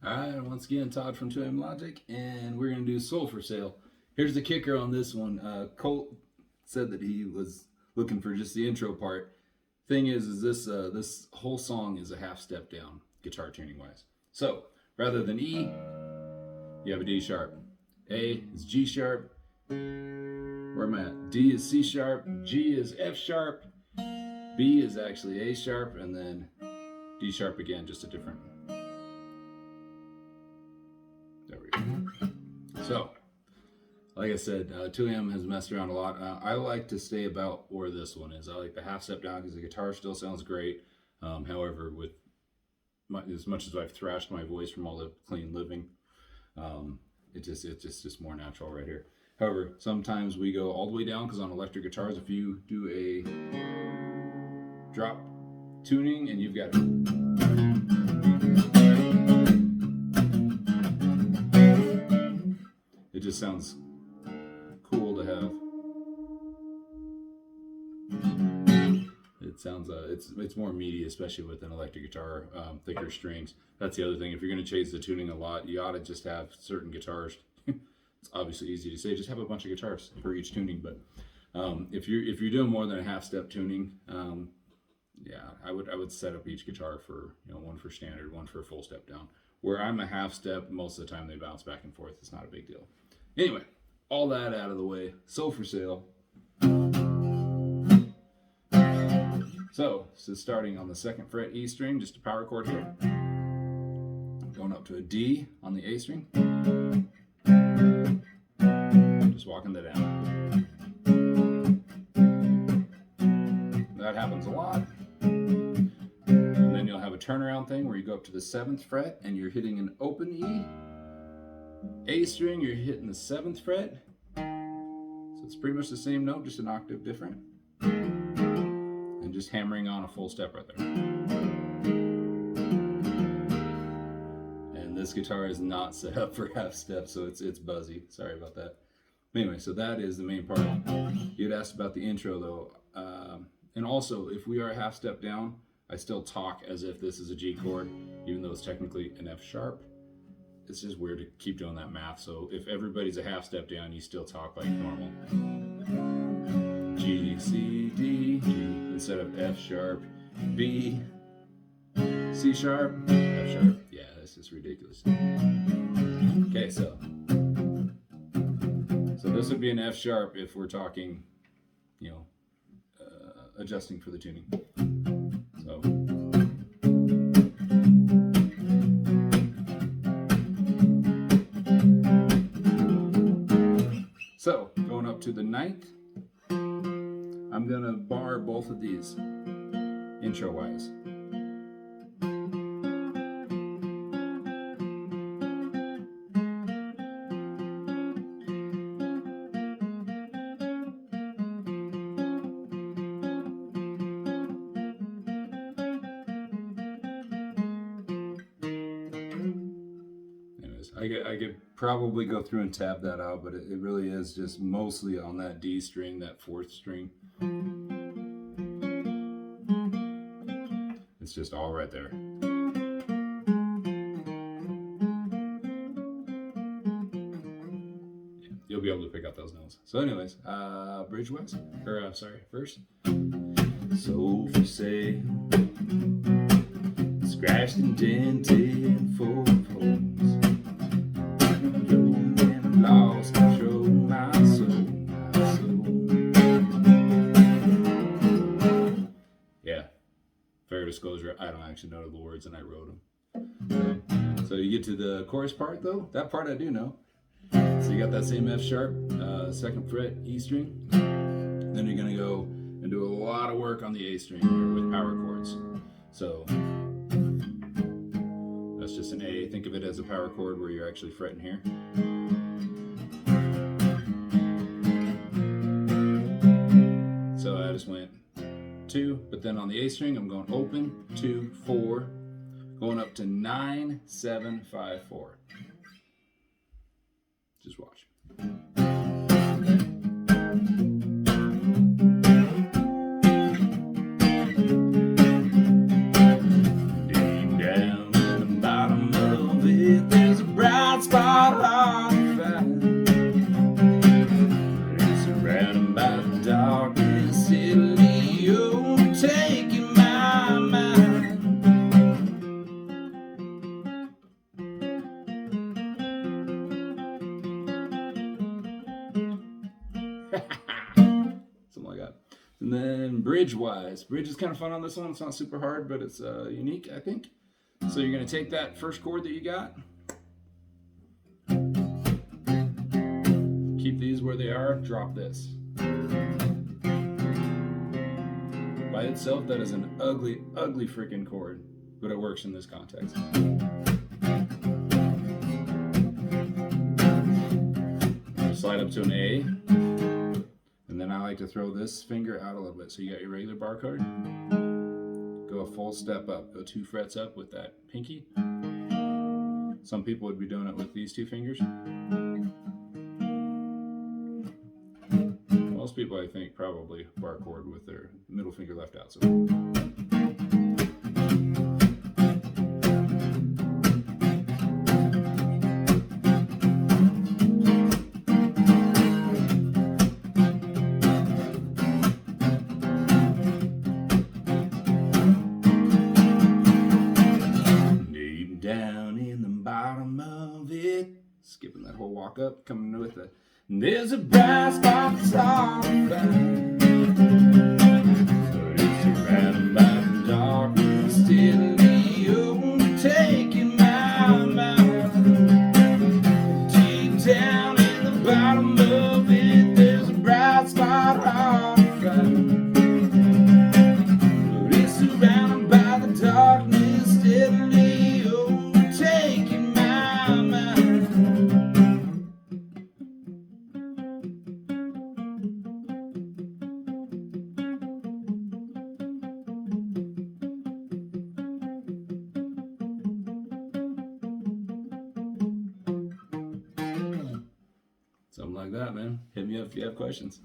Alright, once again, Todd from 2M Logic, and we're going to do Soul for Sale. Here's the kicker on this one. Colt said that he was looking for just the intro part. Thing is this whole song is a half step down, guitar tuning wise. So, rather than E, you have a D sharp. A is G sharp. Where am I at? D is C sharp. G is F sharp. B is actually A sharp, and then D sharp again, just a different. There we go. So, like I said, 2M has messed around a lot. I like to stay about where this one is. I like the half step down because the guitar still sounds great. However, with as much as I've thrashed my voice from all the clean living, it's just more natural right here. However, sometimes we go all the way down because on electric guitars, if you do a drop tuning and you've got it just sounds cool to have. It sounds it's more meaty, especially with an electric guitar, thicker strings. That's the other thing. If you're going to change the tuning a lot, you ought to just have certain guitars. It's obviously easy to say, just have a bunch of guitars for each tuning. But if you're doing more than a half step tuning, yeah, I would set up each guitar for one for standard, one for a full step down. Where I'm a half step, most of the time they bounce back and forth. It's not a big deal. Anyway, all that out of the way. Soul for Sale. So, this is starting on the 2nd fret E string, just a power chord here. Going up to a D on the A string. Just walking that down. That happens a lot. And then you'll have a turnaround thing where you go up to the 7th fret and you're hitting an open E. A string, you're hitting the 7th fret. So it's pretty much the same note, just an octave different. And just hammering on a full step right there. And this guitar is not set up for half step, so it's buzzy. Sorry about that. Anyway, so that is the main part. You'd asked about the intro though. And also, if we are a half step down, I still talk as if this is a G chord, even though it's technically an F sharp. It's just weird to keep doing that math. So if everybody's a half step down, you still talk like normal. G, C, D, G, instead of F sharp, B, C sharp, F sharp. Yeah, this is ridiculous. Okay, so this would be an F sharp if we're talking, adjusting for the tuning. So going up to the 9th, I'm gonna bar both of these intro wise. I could probably go through and tab that out, but it really is just mostly on that D string, that 4th string. It's just all right there. Yeah, you'll be able to pick out those notes. So anyways, bridge wise, verse. Soul for sale, scratched and dented full of holes. Lost control, my soul. Yeah, fair disclosure, I don't actually know the words and I wrote them. So you get to the chorus part though, that part I do know. So you got that same F sharp, 2nd fret E string. Then you're gonna go and do a lot of work on the A string here with power chords. So that's just an A. Think of it as a power chord where you're actually fretting here. So I just went 2, but then on the A string, I'm going open, 2, 4, going up to 9, 7, 5, 4. Just watch. Digging down in the bottom of it. Something like that. And then bridge wise, bridge is kind of fun on this one. It's not super hard, but it's unique, I think. So you're going to take that first chord that you got, keep these where they are, drop this. By itself, that is an ugly, ugly freaking chord, but it works in this context. Slide up to an A, and then I like to throw this finger out a little bit. So you got your regular bar chord, go a full step up, go 2 frets up with that pinky. Some people would be doing it with these 2 fingers. Most people, I think, probably bar chord with their middle finger left out. So. Deep down in the bottom of it, skipping that whole walk up, coming with the there's a bright spot that's all around, but it's surrounded by the darkness, steadily overtaking my mind. Deep down in the bottom of it, there's a bright spot all around, but it's surrounded by the darkness, steadily overtaking my mind. Something like that, man. Hit me up if you have questions.